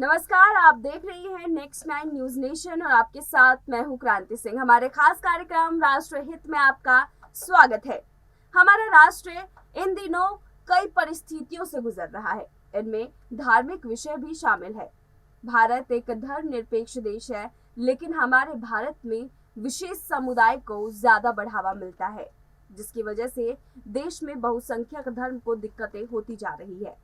नमस्कार, आप देख रही हैं नेक्स्ट 9 न्यूज नेशन और आपके साथ मैं हूं क्रांति सिंह। हमारे खास कार्यक्रम राष्ट्र हित में आपका स्वागत है। हमारा राष्ट्र इन दिनों कई परिस्थितियों से गुजर रहा है, इनमें धार्मिक विषय भी शामिल है। भारत एक धर्मनिरपेक्ष देश है, लेकिन हमारे भारत में विशेष समुदाय को ज्यादा बढ़ावा मिलता है, जिसकी वजह से देश में बहुसंख्यक धर्म को दिक्कतें होती जा रही है।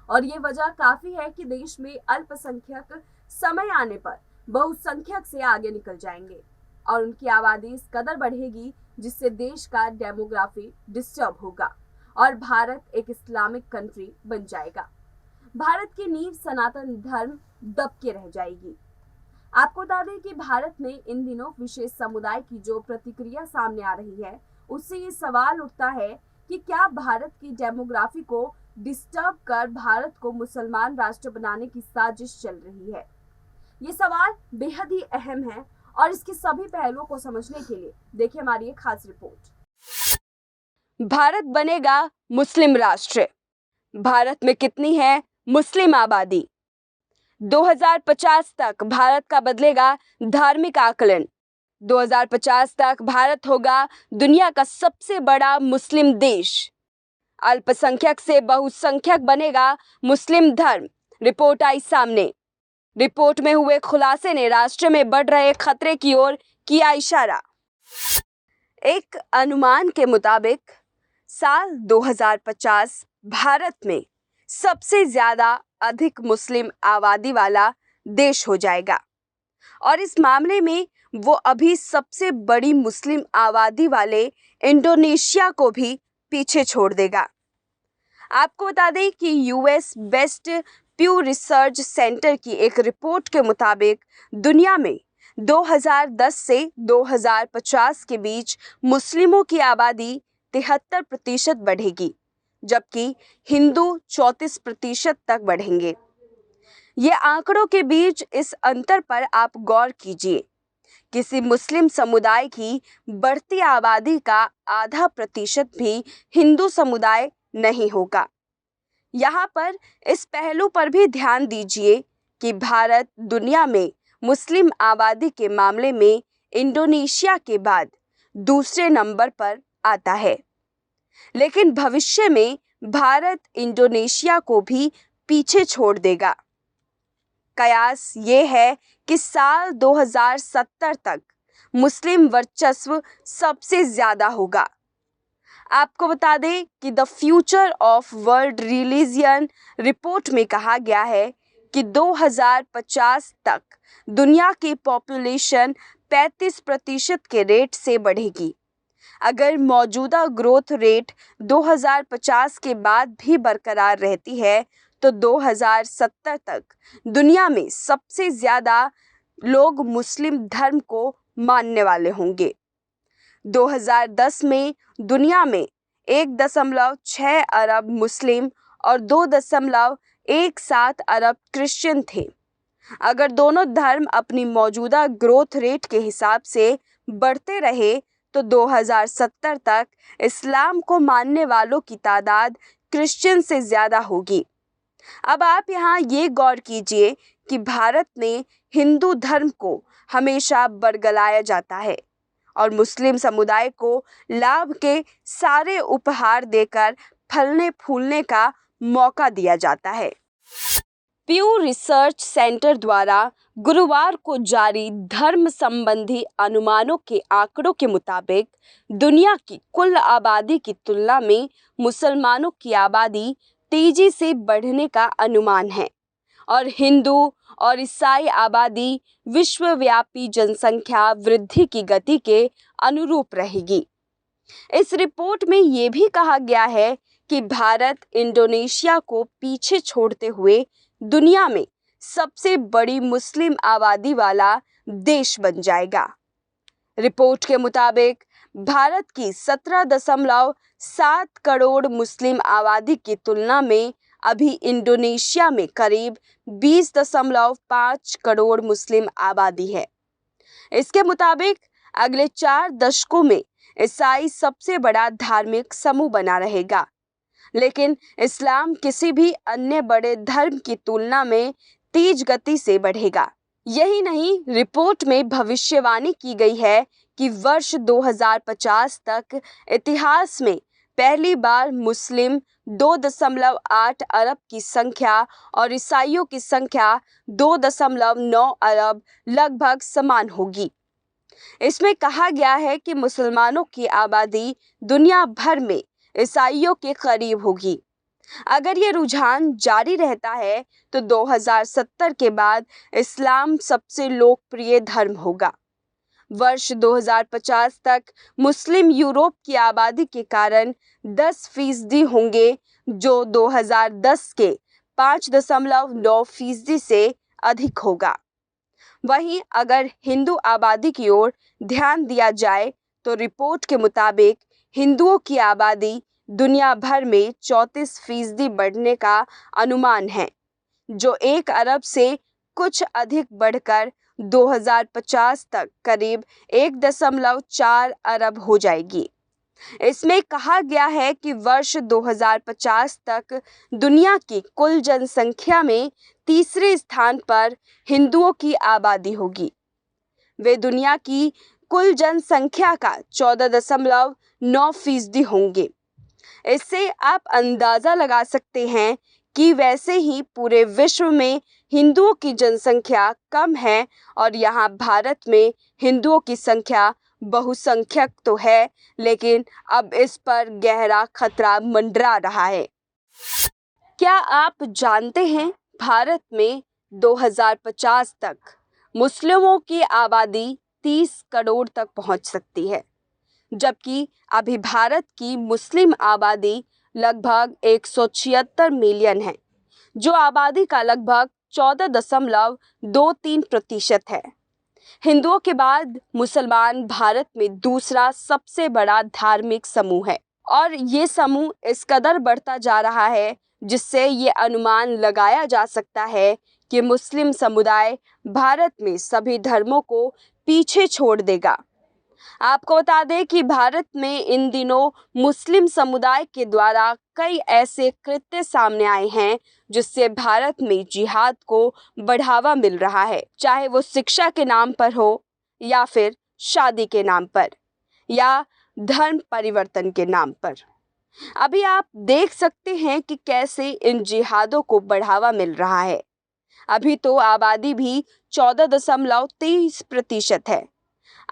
और ये वजह काफी है कि देश में अल्पसंख्यक समय आने पर बहुसंख्यक से आगे निकल जाएंगे और उनकी आबादी इस कदर बढ़ेगी जिससे देश का डेमोग्राफी डिस्टर्ब होगा और भारत एक इस्लामिक कंट्री बन जाएगा। भारत की नींव सनातन धर्म दबके रह जाएगी। आपको बता दें कि भारत में इन दिनों विशेष समुदाय की जो प्रतिक्रिया सामने आ रही है, उससे ये सवाल उठता है कि क्या भारत की डेमोग्राफी को डिस्टर्ब कर भारत को मुसलमान राष्ट्र बनाने की साजिश चल रही है। ये सवाल बेहद ही अहम है और इसके सभी पहलुओं को समझने के लिए देखिए हमारी एक खास रिपोर्ट। भारत बनेगा मुस्लिम राष्ट्र। भारत में कितनी है मुस्लिम आबादी? 2050 तक भारत का बदलेगा धार्मिक आकलन। 2050 तक भारत होगा दुनिया का सबसे बड़ा मुस्लिम देश। अल्पसंख्यक से बहुसंख्यक बनेगा मुस्लिम धर्म। रिपोर्ट आई सामने। रिपोर्ट में हुए खुलासे ने राष्ट्र में बढ़ रहे खतरे की ओर किया इशारा। एक अनुमान के मुताबिक साल 2050 भारत में सबसे ज्यादा अधिक मुस्लिम आबादी वाला देश हो जाएगा और इस मामले में वो अभी सबसे बड़ी मुस्लिम आबादी वाले इंडोनेशिया को भी पीछे छोड़ देगा। आपको बता दें कि यूएस बेस्ट प्यू रिसर्च सेंटर की एक रिपोर्ट के मुताबिक दुनिया में 2010 से 2050 के बीच मुस्लिमों की आबादी 73% बढ़ेगी, जबकि हिंदू 34% तक बढ़ेंगे। ये आंकड़ों के बीच इस अंतर पर आप गौर कीजिए। किसी मुस्लिम समुदाय की बढ़ती आबादी का आधा प्रतिशत भी हिंदू समुदाय नहीं होगा। यहाँ पर इस पहलू पर भी ध्यान दीजिए कि भारत दुनिया में मुस्लिम आबादी के मामले में इंडोनेशिया के बाद दूसरे नंबर पर आता है, लेकिन भविष्य में भारत इंडोनेशिया को भी पीछे छोड़ देगा। कयास ये है कि साल 2070 तक मुस्लिम वर्चस्व सबसे ज्यादा होगा। आपको बता दें कि the future of world religion report में कहा गया है कि 2050 तक दुनिया की पॉपुलेशन 35% के रेट से बढ़ेगी। अगर मौजूदा ग्रोथ रेट 2050 के बाद भी बरकरार रहती है तो 2070 तक दुनिया में सबसे ज़्यादा लोग मुस्लिम धर्म को मानने वाले होंगे। 2010 में दुनिया में 1.6 अरब मुस्लिम और 2.17 अरब क्रिश्चियन थे। अगर दोनों धर्म अपनी मौजूदा ग्रोथ रेट के हिसाब से बढ़ते रहे तो 2070 तक इस्लाम को मानने वालों की तादाद क्रिश्चियन से ज़्यादा होगी। अब आप यहाँ ये गौर कीजिए कि भारत में हिंदू धर्म को हमेशा बरगलाया जाता है और मुस्लिम समुदाय को लाभ के सारे उपहार देकर फलने फूलने का मौका दिया जाता है। प्यू रिसर्च सेंटर द्वारा गुरुवार को जारी धर्म संबंधी अनुमानों के आंकड़ों के मुताबिक दुनिया की कुल आबादी की तुलना में मुसलमानों की आबादी तेजी से बढ़ने का अनुमान है और हिंदू और ईसाई आबादी विश्वव्यापी जनसंख्या वृद्धि की गति के अनुरूप रहेगी। इस रिपोर्ट में ये भी कहा गया है कि भारत इंडोनेशिया को पीछे छोड़ते हुए दुनिया में सबसे बड़ी मुस्लिम आबादी वाला देश बन जाएगा। रिपोर्ट के मुताबिक भारत की 17.7 करोड़ मुस्लिम आबादी की तुलना में अभी इंडोनेशिया में करीब 20.5 करोड़ मुस्लिम आबादी है। इसके मुताबिक अगले 4 दशकों में ईसाई सबसे बड़ा धार्मिक समूह बना रहेगा, लेकिन इस्लाम किसी भी अन्य बड़े धर्म की तुलना में तेज गति से बढ़ेगा। यही नहीं, रिपोर्ट में भविष्यवाणी की गई है कि वर्ष 2050 तक इतिहास में पहली बार मुस्लिम 2.8 अरब की संख्या और ईसाइयों की संख्या 2.9 अरब लगभग समान होगी। इसमें कहा गया है कि मुसलमानों की आबादी दुनिया भर में ईसाइयों के करीब होगी। अगर ये रुझान जारी रहता है तो 2070 के बाद इस्लाम सबसे लोकप्रिय धर्म होगा। वर्ष 2050 तक मुस्लिम यूरोप की आबादी के कारण 10% होंगे, जो 2010 के 5.9% से अधिक होगा। वहीं अगर हिंदू आबादी की ओर ध्यान दिया जाए तो रिपोर्ट के मुताबिक हिंदुओं की आबादी दुनिया भर में 34% बढ़ने का अनुमान है, जो 1 अरब से कुछ अधिक बढ़कर 2050 तक करीब 1.4 अरब हो जाएगी। इसमें कहा गया है कि वर्ष 2050 तक दुनिया की कुल जनसंख्या में तीसरे स्थान पर हिंदुओं की आबादी होगी। वे दुनिया की कुल जनसंख्या का 14.9% होंगे। इससे आप अंदाजा लगा सकते हैं कि वैसे ही पूरे विश्व में हिंदुओं की जनसंख्या कम है और यहाँ भारत में हिंदुओं की संख्या बहुसंख्यक तो है, लेकिन अब इस पर गहरा खतरा मंडरा रहा है। क्या आप जानते हैं भारत में 2050 तक मुस्लिमों की आबादी 30 करोड़ तक पहुंच सकती है, जबकि अभी भारत की मुस्लिम आबादी लगभग 176 मिलियन है, जो आबादी का लगभग 14.23% है। हिंदुओं के बाद मुसलमान भारत में दूसरा सबसे बड़ा धार्मिक समूह है और ये समूह इस कदर बढ़ता जा रहा है जिससे ये अनुमान लगाया जा सकता है कि मुस्लिम समुदाय भारत में सभी धर्मों को पीछे छोड़ देगा। आपको बता दें कि भारत में इन दिनों मुस्लिम समुदाय के द्वारा कई ऐसे कृत्य सामने आए हैं जिससे भारत में जिहाद को बढ़ावा मिल रहा है, चाहे वो शिक्षा के नाम पर हो या फिर शादी के नाम पर या धर्म परिवर्तन के नाम पर। अभी आप देख सकते हैं कि कैसे इन जिहादों को बढ़ावा मिल रहा है। अभी तो आबादी भी 14.23% है।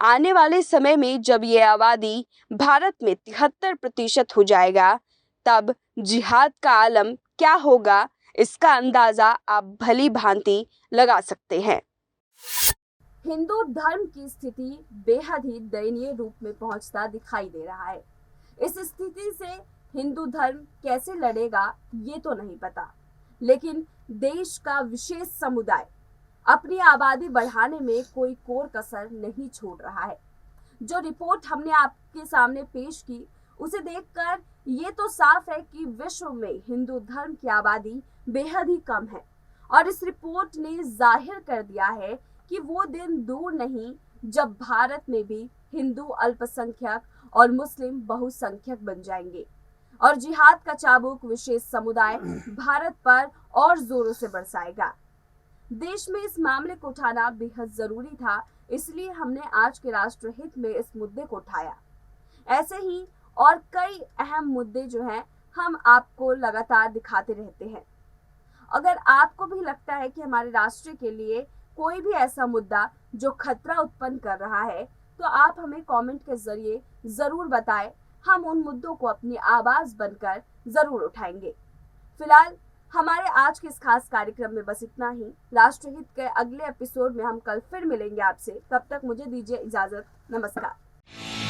आने वाले समय में जब ये आबादी भारत में 73% हो जाएगा, तब जिहाद का आलम क्या होगा, इसका अंदाजा आप भली भांति लगा सकते हैं। हिंदू धर्म की स्थिति बेहद ही दयनीय रूप में पहुंचता दिखाई दे रहा है। इस स्थिति से हिंदू धर्म कैसे लड़ेगा ये तो नहीं पता, लेकिन देश का विशेष समुदाय अपनी आबादी बढ़ाने में कोई कोर कसर नहीं छोड़ रहा है। जो रिपोर्ट हमने आपके सामने पेश की, उसे देखकर ये तो साफ है कि विश्व में हिंदू धर्म की आबादी बेहद ही कम है और इस रिपोर्ट ने जाहिर कर दिया है कि वो दिन दूर नहीं जब भारत में भी हिंदू अल्पसंख्यक और मुस्लिम बहुसंख्यक बन जाएंगे और जिहाद का चाबुक विशेष समुदाय भारत पर और जोरों से बरसाएगा। देश में इस मामले को उठाना बेहद जरूरी था, इसलिए हमने आज के राष्ट्रहित में इस मुद्दे को उठाया। ऐसे ही और कई अहम मुद्दे जो हैं हम आपको लगातार दिखाते रहते हैं। अगर आपको भी लगता है कि हमारे राष्ट्र के लिए कोई भी ऐसा मुद्दा जो खतरा उत्पन्न कर रहा है, तो आप हमें कमेंट के जरिए जरूर बताएं। हम उन मुद्दों को अपनी आवाज बनकर जरूर उठाएंगे। फिलहाल हमारे आज के इस खास कार्यक्रम में बस इतना ही। राष्ट्रहित के अगले एपिसोड में हम कल फिर मिलेंगे आपसे। तब तक मुझे दीजिए इजाजत। नमस्कार।